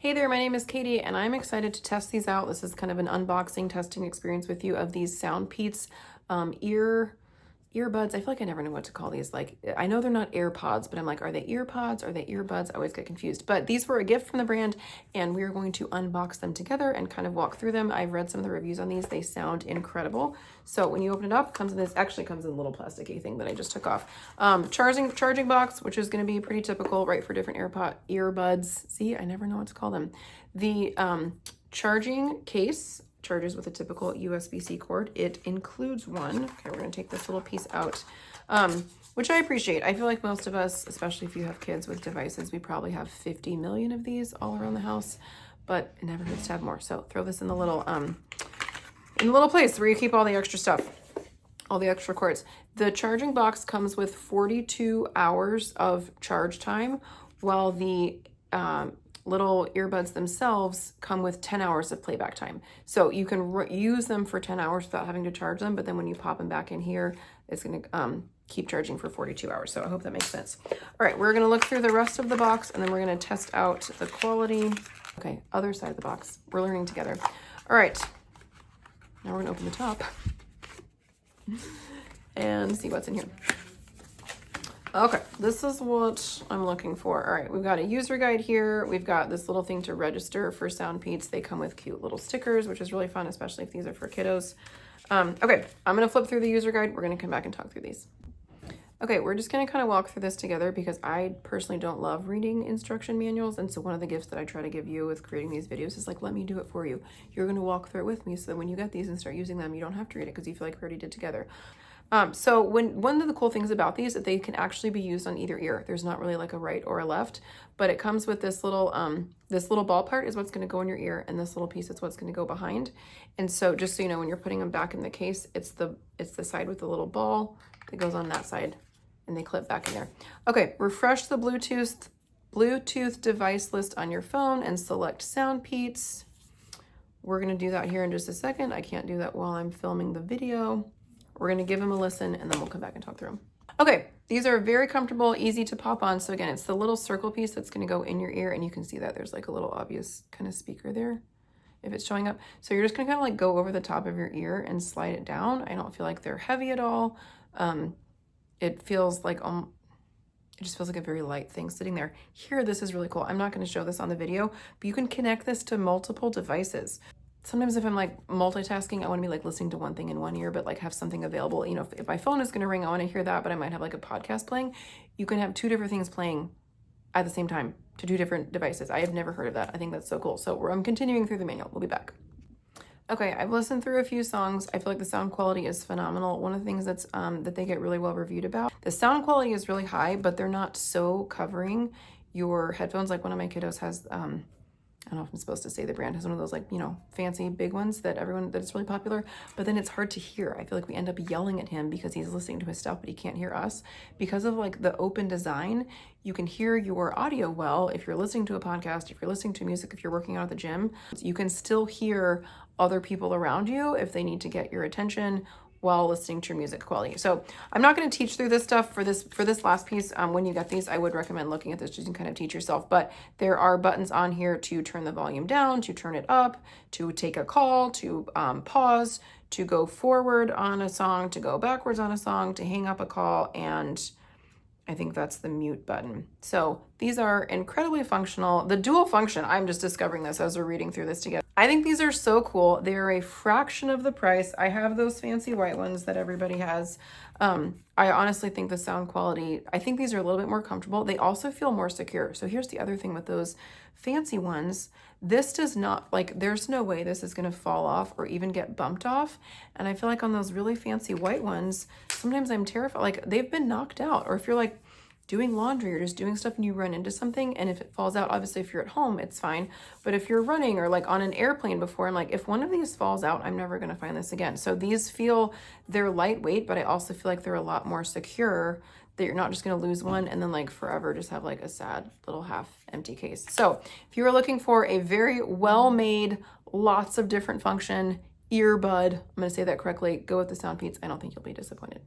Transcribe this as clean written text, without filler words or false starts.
Hey there, my name is Katie and I'm excited to test these out. This is kind of an unboxing testing experience with you of these SoundPEATS earbuds. I feel like I never know what to call these. Like, I know they're not AirPods, but I'm like, are they earpods? Are they earbuds? I always get confused. But these were a gift from the brand and we are going to unbox them together and kind of walk through them. I've read some of the reviews on these. They sound incredible. So when you open it up, it comes in this, actually comes in a little plasticky thing that I just took off. Charging box, which is going to be pretty typical, right, for different earbuds. See, I never know what to call them. The charging case charges with a typical USB-C cord. It includes one. Okay, we're going to take this little piece out, which I appreciate. I feel like most of us, especially if you have kids with devices, we probably have 50 million of these all around the house, but it never hurts to have more. So throw this in the little place where you keep all the extra stuff, all the extra cords. The charging box comes with 42 hours of charge time, while the little earbuds themselves come with 10 hours of playback time. So you can use them for 10 hours without having to charge them, but then when you pop them back in here, it's going to keep charging for 42 hours. So I hope that makes sense. All right, we're going to look through the rest of the box and then we're going to test out the quality. Okay, other side of the box. We're learning together. All right, now we're going to open the top and see what's in here. Okay, this is what I'm looking for. All right, we've got a user guide here. We've got this little thing to register for SoundPEATS. They come with cute little stickers, which is really fun, especially if these are for kiddos. Okay, I'm gonna flip through the user guide. We're gonna come back and talk through these. Okay, we're just gonna kind of walk through this together because I personally don't love reading instruction manuals. And so one of the gifts that I try to give you with creating these videos is like, let me do it for you. You're gonna walk through it with me so that when you get these and start using them, you don't have to read it because you feel like we already did together. So one of the cool things about these is that they can actually be used on either ear. There's not really like a right or a left, but it comes with this little ball part is what's going to go in your ear, and this little piece is what's going to go behind. And so just so you know, when you're putting them back in the case, it's the side with the little ball that goes on that side, and they clip back in there. Okay, refresh the Bluetooth device list on your phone and select SoundPEATS. We're going to do that here in just a second. I can't do that while I'm filming the video. We're going to give them a listen and then we'll come back and talk through them. Okay, these are very comfortable, easy to pop on. So again, it's the little circle piece that's going to go in your ear, and you can see that there's like a little obvious kind of speaker there if it's showing up. So you're just going to kind of like go over the top of your ear and slide it down. I don't feel like they're heavy at all. It feels like it just feels like a very light thing sitting there. Here, this is really cool. I'm not going to show this on the video, but you can connect this to multiple devices. Sometimes if I'm like multitasking, I want to be like listening to one thing in one ear, but like have something available. You know, if my phone is going to ring, I want to hear that, but I might have like a podcast playing. You can have two different things playing at the same time to two different devices. I have never heard of that. I think that's so cool. So I'm continuing through the manual. We'll be back. Okay, I've listened through a few songs. I feel like the sound quality is phenomenal. One of the things that's that they get really well reviewed about, the sound quality is really high, but they're not so covering your headphones. Like one of my kiddos has, I don't know if I'm supposed to say the brand, has one of those like, you know, fancy big ones that that's really popular, but then it's hard to hear. I feel like we end up yelling at him because he's listening to his stuff, but he can't hear us. Because of like the open design, you can hear your audio well. If you're listening to a podcast, if you're listening to music, if you're working out at the gym, you can still hear other people around you if they need to get your attention while listening to your music quality. So I'm not going to teach through this stuff for this last piece. When you get these, I would recommend looking at this just to kind of teach yourself, but there are buttons on here to turn the volume down, to turn it up, to take a call, to pause, to go forward on a song, to go backwards on a song, to hang up a call, and I think that's the mute button. So these are incredibly functional. The dual function, I'm just discovering this as we're reading through this together. I think these are so cool. They're a fraction of the price. I have those fancy white ones that everybody has. I honestly think the sound quality, I think these are a little bit more comfortable. They also feel more secure. So here's the other thing with those fancy ones. This does not, like, there's no way this is going to fall off or even get bumped off. And I feel like on those really fancy white ones, sometimes I'm terrified, like they've been knocked out. Or if you're like doing laundry or just doing stuff and you run into something, and if it falls out, obviously if you're at home, it's fine. But if you're running or like on an airplane before, I'm like, if one of these falls out, I'm never going to find this again. So these they're lightweight, but I also feel like they're a lot more secure, that you're not just going to lose one and then like forever just have like a sad little half empty case. So if you were looking for a very well-made, lots of different function earbud, I'm going to say that correctly, go with the SoundPEATS. I don't think you'll be disappointed.